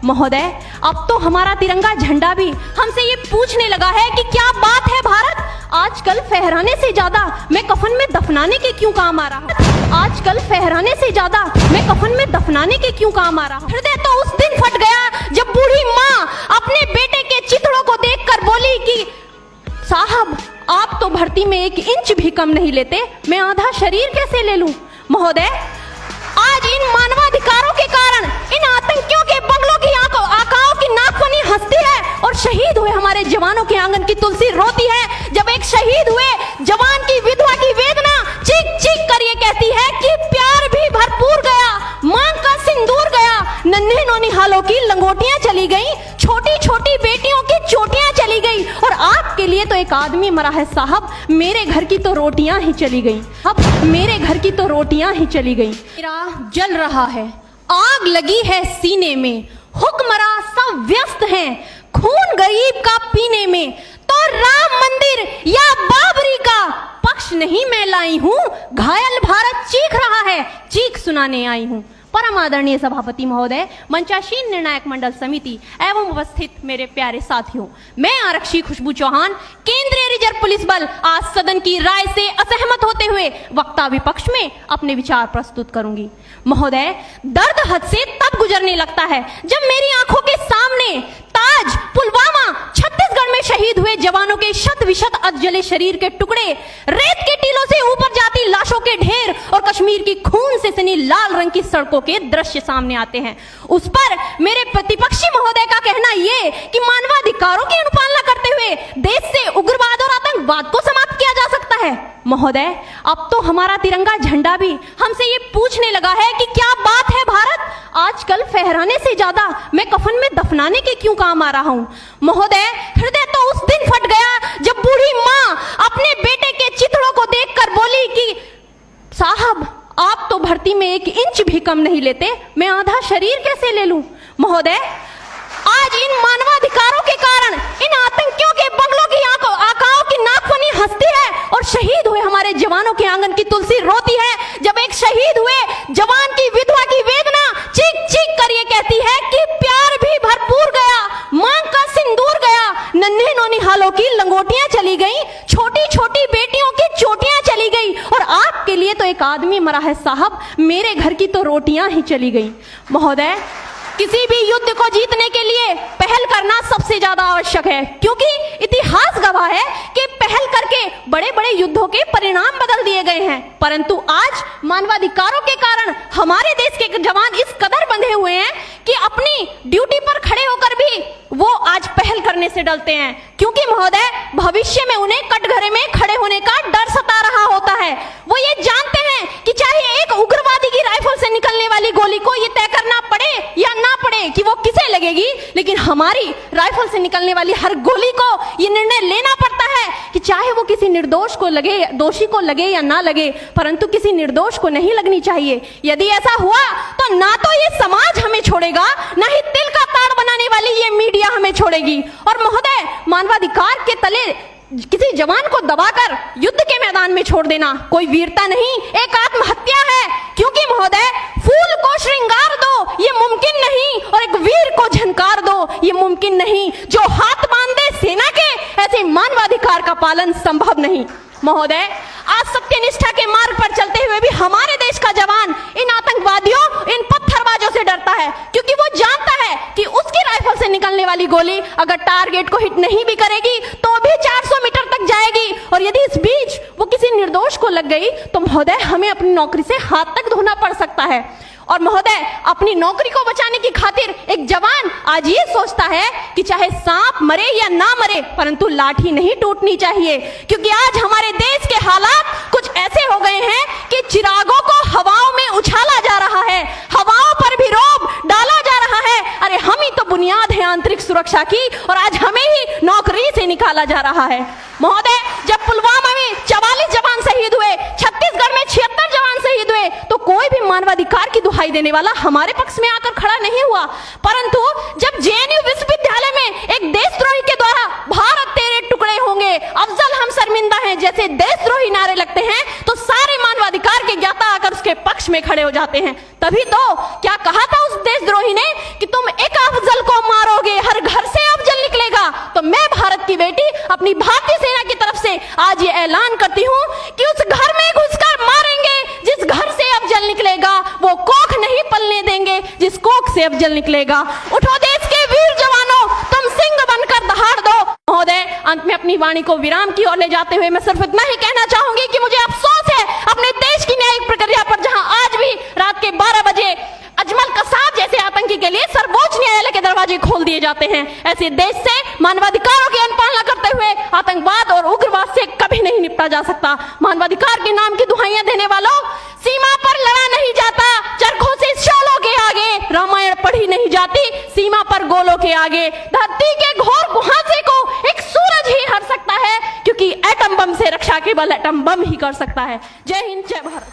महोदय, अब तो हमारा तिरंगा झंडा भी हमसे ये पूछने लगा है कि क्या बात है भारत, आजकल फहराने से ज्यादा मैं कफन में दफनाने के क्यों काम आ रहा हूँ। आजकल फहराने से ज्यादा मैं कफन में दफनाने के क्यों काम आ रहा हूँ। हृदय तो उस दिन फट गया जब बूढ़ी माँ अपने बेटे के चिथड़ों को देखकर बोली कि साहब, आप तो भर्ती में 1 इंच भी कम नहीं लेते, मैं आधा शरीर कैसे ले लूं। महोदय, आज इन मानवाधिकारों के कारण इन आतंकियों के बंगलों की आकाओं की नाकफनी हंसती है और शहीद हुए हमारे जवानों के आंगन की तुलसी रोती है। जब एक शहीद हुए जवान की विधवा की वेदना चीख चीख कर ये कहती है कि प्यार भी भरपूर गया, मांग का सिंदूर गया, नन्हे नौनिहालों की लंगोटियां चली गई, छोटी छोटी बेटियों की चोटियां चली गई और आपके लिए तो एक आदमी मरा है साहब, मेरे घर की तो रोटियां ही चली गई। अब मेरे घर की तो रोटियां ही चली गई। मेरा जल रहा है, आग लगी है सीने में, हुक्मरा सब व्यस्त हैं खून गरीब का पीने में, तो राम मंदिर या बाबरी का पक्ष नहीं मैं लाई हूं, घायल भारत चीख रहा है, चीख सुनाने आई हूं। परम आदरणीय सभापति महोदय, मंचासीन निर्णायक मंडल समिति एवं उपस्थित मेरे प्यारे साथियों, मैं आरक्षी खुशबू चौहान केंद्रीय रिजर्व पुलिस बल आज सदन की राय से असहमत होते हुए वक्ता विपक्ष में अपने विचार प्रस्तुत करूंगी। महोदय, दर्द हद से तब गुजरने लगता है जब मेरी आंखों के सामने ताज, पुलवामा, छत्तीसगढ़ में शहीद हुए जवानों के शत विशत अधजले शरीर के टुकड़े, रेत के टीलों से ऊपर जाती लाशों के ढेर और कश्मीर की खून से सनी लाल रंग की सड़कों के दृश्य सामने आते हैं। उस पर मेरे प्रतिपक्षी महोदय का कहना ये कि मानवाधिकारों की अनुपालना करते हुए देश से उग्रवाद और आतंकवाद को समाप्त किया जा सकता है। महोदय, अब तो हमारा तिरंगा झंडा भी हमसे ये पूछने लगा है कि क्या बात है भारत, आजकल फहराने से ज्यादा मैं कफन में दफनाने के क्यों काम आ रहा हूँ। महोदय, हृदय तो उस दिन फट गया जब बूढ़ी माँ अपने बेटे के चिथड़ों को देखकर बोली कि साहब, आप तो भर्ती में 1 इंच भी कम नहीं लेते, मैं आधा शरीर कैसे ले लूं। महोदय, आज इन मानवाधिकारों के कारण इन आतंकियों के बंगलों की आकाओं की नाकफनी हंसती है और शहीद हुए हमारे जवानों के आंगन की तुलसी रोती है। जब एक शहीद हुए जवान की विधवा की वेदना चीख चीख कर ये कहती है कि प्यार भी भरपूर गया, मांग का सिंदूर गया, नन्हे नौनिहालों की लंगोटियां चली गई, छोटी छोटी बेटियों की चोटियां चली गई और आपके लिए तो एक आदमी मरा है साहब, मेरे घर की तो रोटियां ही चली गई। महोदय, किसी भी युद्ध को जीतने के लिए पहल करना सबसे ज्यादा आवश्यक है, क्योंकि इतिहास गवाह है कि पहल करके बड़े बड़े युद्धों के परिणाम बदल दिए गए हैं। परंतु आज मानवाधिकारों के कारण हमारे देश के जवान इस कदर बंधे हुए हैं कि अपनी ड्यूटी पर खड़े होकर भी वो आज पहल करने से डरते हैं, क्योंकि महोदय, भविष्य में उन्हें कटघरे में खड़े होने का डर सता रहा होता है। वो ये जानते हैं कि चाहे एक उग्रवादी की राइफल से निकलने वाली गोली को ये तय करना पड़े या ना पड़े कि वो किसे लगेगी, लेकिन हमारी राइफल से निकलने वाली हर गोली को ये निर्णय लेना पड़ता है कि चाहे वो किसी निर्दोष को लगे, दोषी को लगे या ना लगे, परंतु किसी निर्दोष को नहीं लगनी चाहिए। यदि ऐसा हुआ तो ना तो ये समाज हमें छोड़ेगा, ना ही तिल का ताड़ बनाने वाली ये मीडिया हमें छोड़ेगी। और महोदय, मानवाधिकार के तले किसी जवान को दबाकर युद्ध के मैदान में छोड़ देना कोई वीरता नहीं, एक आत्महत्या है। क्योंकि महोदय, फूल को श्रृंगार दो ये मुमकिन नहीं और एक वीर को झनकार दो ये मुमकिन नहीं। जो हाथ बांध दे सेना के, ऐसे मानवाधिकार का पालन संभव नहीं। महोदय, आज सत्यनिष्ठा के मार्ग पर चलते हुए भी हमारे देश का जवान इन आतंकवादियों, इन पत्थरबाजों से डरता है, क्योंकि वो जानता है कि उसकी राइफल से निकलने वाली गोली अगर टारगेट को हिट नहीं भी करेगी तो भी 400 मीटर तक जाएगी, और यदि इस बीच वो किसी निर्दोष को लग गई तो महोदय, हमें अपनी नौकरी से हाथ तक धोना पड़ सकता है। और महोदय, अपनी नौकरी को बचाने की खातिर एक जवान आज ये सोचता है कि चाहे सांप मरे या ना मरे, परंतु लाठी नहीं टूटनी चाहिए, क्योंकि आज हमारे देश के हालात कुछ ऐसे हो गए हैं कि चिरागों को हवाओं में उछाला जा रहा है, हवाओं पर भी रोब डाला जा रहा है। अरे हम ही तो बुनियाद है आंतरिक सुरक्षा की, और आज हमें ही नौकरी से निकाला जा रहा है। महोदय, जब पुलवामा में 44 जवान शहीद हुए, छत्तीसगढ़ में 76 जवान शहीद हुए, तो कोई भी मानवाधिकार की दुहाई देने वाला हमारे पक्ष में आकर खड़ा नहीं हुआ। परंतु जब जेएनयू विश्वविद्यालय में एक देशद्रोही के द्वारा भारत तेरे टुकड़े होंगे, अफजल हम शर्मिंदा हैं जैसे देशद्रोही नारे लगते हैं, तो सारे मानवाधिकार के ज्ञाता आकर उसके पक्ष में खड़े हो जाते हैं। तभी तो क्या कहा था उस देशद्रोही ने कि तुम एक अफजल अपनी भारतीय सेना की तरफ से आज ये ऐलान करती हूँ कि उस घर में घुसकर मारेंगे जिस घर से अब जल निकलेगा, वो कोख नहीं पलने देंगे जिस कोख से अब जल निकलेगा। उठो देश के वीर जवानों, तुम सिंह बनकर दहाड़ दो। महोदय, अंत में अपनी वाणी को विराम की ओर ले जाते हुए मैं सिर्फ इतना ही कहना चाहूंगी कि मुझे अफसोस है अपने देश की न्यायिक प्रक्रिया पर, जहां आज भी रात के 12 बजे अजमल कसाब जैसे आतंकी के लिए सर्वोच्च न्यायालय के दरवाजे खोल दिए जाते हैं। ऐसे देश से मानवाधिकारों की अनुपालना करते हुए आतंकवाद और उग्रवाद से कभी नहीं निपटा जा सकता। मानवाधिकार के नाम की दुहाइयां देने वालों, सीमा पर लड़ा नहीं जाता चरखों से शोलों के आगे, रामायण पढ़ी नहीं जाती सीमा पर गोलों के आगे। धरती के घोर कुहासे को एक सूरज ही हर सकता है, क्योंकि एटम बम से रक्षा केवल एटम बम ही कर सकता है। जय हिंद, जय भारत।